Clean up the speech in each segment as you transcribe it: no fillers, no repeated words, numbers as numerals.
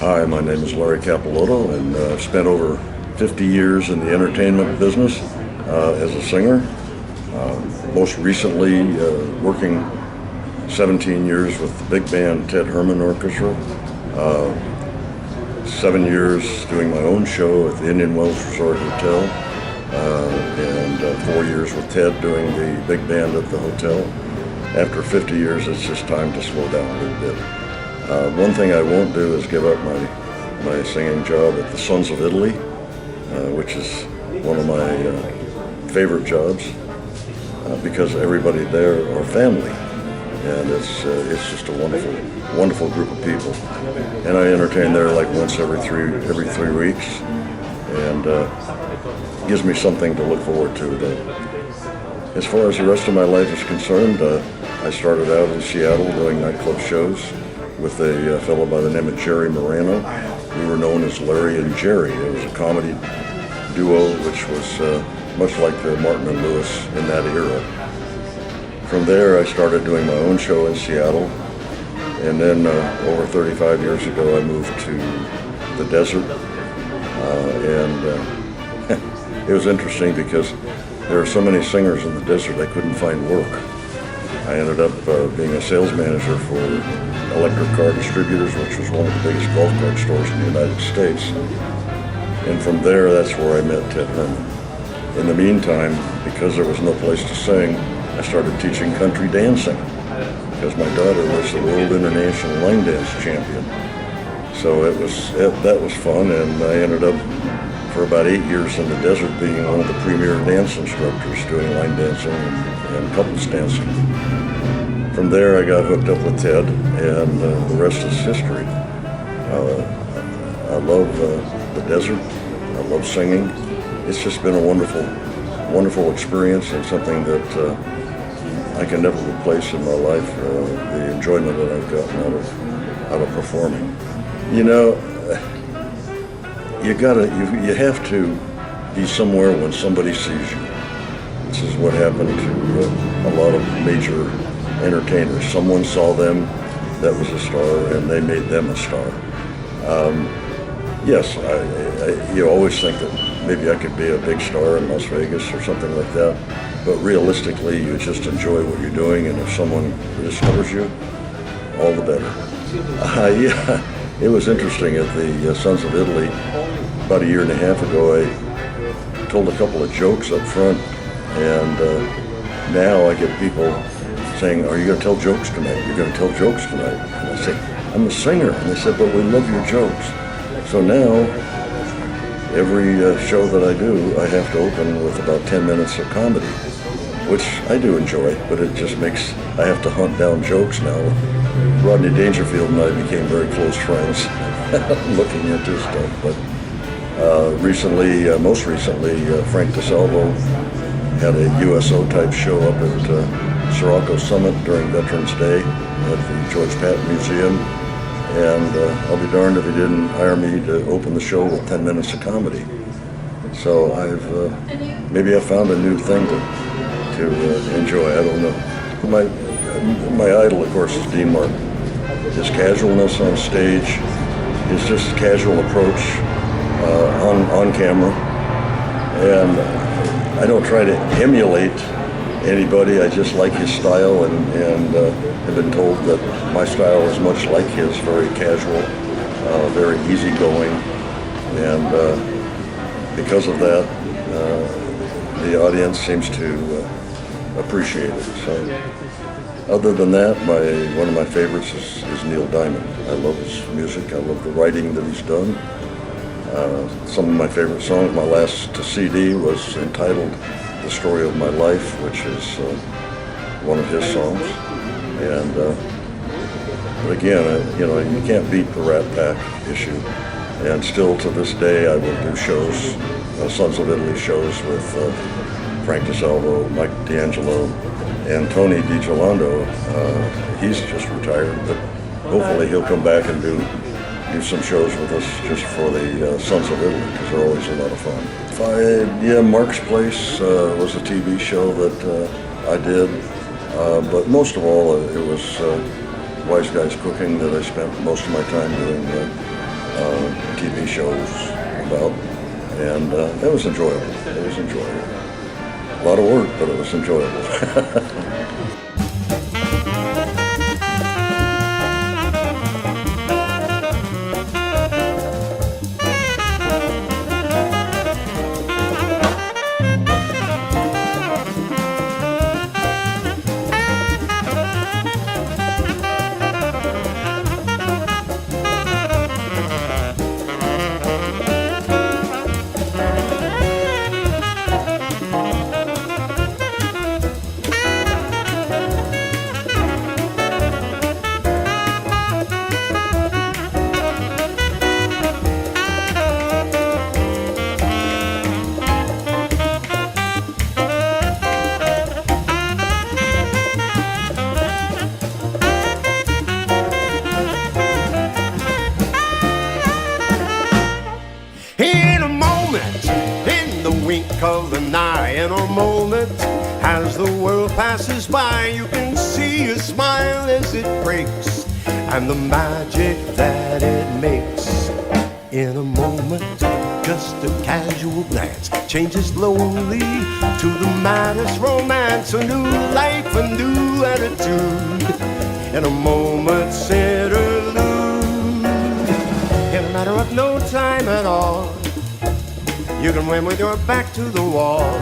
Hi, my name is Larry Capeloto, and I've spent over 50 years in the entertainment business as a singer. Most recently, working 17 years with the big band Ted Herman Orchestra. 7 years doing my own show at the Indian Wells Resort Hotel, and 4 years with Ted doing the big band at the hotel. After 50 years, it's just time to slow down a little bit. One thing I won't do is give up my singing job at the Sons of Italy, which is one of my favorite jobs, because everybody there are family, and it's just a wonderful group of people. And I entertain there like once every three weeks, and gives me something to look forward to. As far as the rest of my life is concerned, I started out in Seattle doing nightclub shows with a fellow by the name of Jerry Morano. We were known as Larry and Jerry. It was a comedy duo which was much like Martin and Lewis in that era. From there I started doing my own show in Seattle, and then over 35 years ago I moved to the desert, and it was interesting because there are so many singers in the desert I couldn't find work. I ended up being a sales manager for Electric Car Distributors, which was one of the biggest golf cart stores in the United States. And from there, that's where I met Ted Herman. In the meantime, because there was no place to sing, I started teaching country dancing, because my daughter was the World International Line Dance Champion. So that was fun, and I ended up for about 8 years in the desert being one of the premier dance instructors doing line dancing and couples dancing. From there I got hooked up with Ted, and the rest is history. I love the desert. I love singing. It's just been a wonderful experience, and something that I can never replace in my life, the enjoyment that I've gotten out of performing. You know, you have to be somewhere when somebody sees you. This is what happened to a lot of major entertainers. Someone saw them that was a star, and they made them a star. Yes, you always think that maybe I could be a big star in Las Vegas or something like that, but realistically you just enjoy what you're doing, and if someone discovers you, all the better. Yeah, it was interesting at the Sons of Italy about a year and a half ago. I told a couple of jokes up front, and now I get people saying, "Are you going to tell jokes tonight? You're going to tell jokes tonight?" And I say, "I'm a singer." And they said, "But we love your jokes." So now, every show that I do, I have to open with about 10 minutes of comedy, which I do enjoy, but it just makes, I have to hunt down jokes now. Rodney Dangerfield and I became very close friends looking into stuff. But most recently, Frank DeSalvo had a USO type show up at Sirocco Summit during Veterans Day at the George Patton Museum, and I'll be darned if he didn't hire me to open the show with 10 minutes of comedy. So maybe I found a new thing to enjoy. I don't know. My idol, of course, is Dean Martin. His casualness on stage, his just casual approach on camera, and I don't try to emulate anybody. I just like his style, and have been told that my style is much like his, very casual, very easygoing, and because of that, the audience seems to appreciate it. So, other than that, one of my favorites is Neil Diamond. I love his music. I love the writing that he's done. Some of my favorite songs, my last CD was entitled "The Story of My Life," which is one of his songs. And but again, you can't beat the Rat Pack issue. And still to this day, I will do shows, Sons of Italy shows with Frank DeSalvo, Mike D'Angelo, and Tony DiGiolando. He's just retired, but hopefully he'll come back and do some shows with us just for the Sons of Italy, because they're always a lot of fun. Mark's Place was a TV show that I did, but most of all it was Wise Guys Cooking that I spent most of my time doing. TV shows about, and it was enjoyable. It was enjoyable. A lot of work, but it was enjoyable. In a moment, in the wink of an eye, in a moment, as the world passes by, you can see a smile as it breaks, and the magic that it makes. In a moment, just a casual glance changes slowly to the maddest romance, a new life, a new attitude, in a moment's interlude. In a matter of no time at all, you can win with your back to the wall.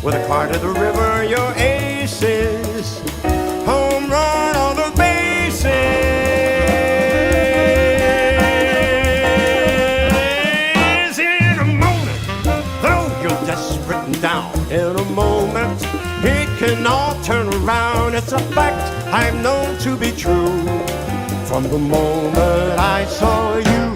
With a car to the river, your aces, home run on the bases. In a moment, though you're desperate and down, in a moment, it can all turn around. It's a fact I've known to be true from the moment I saw you.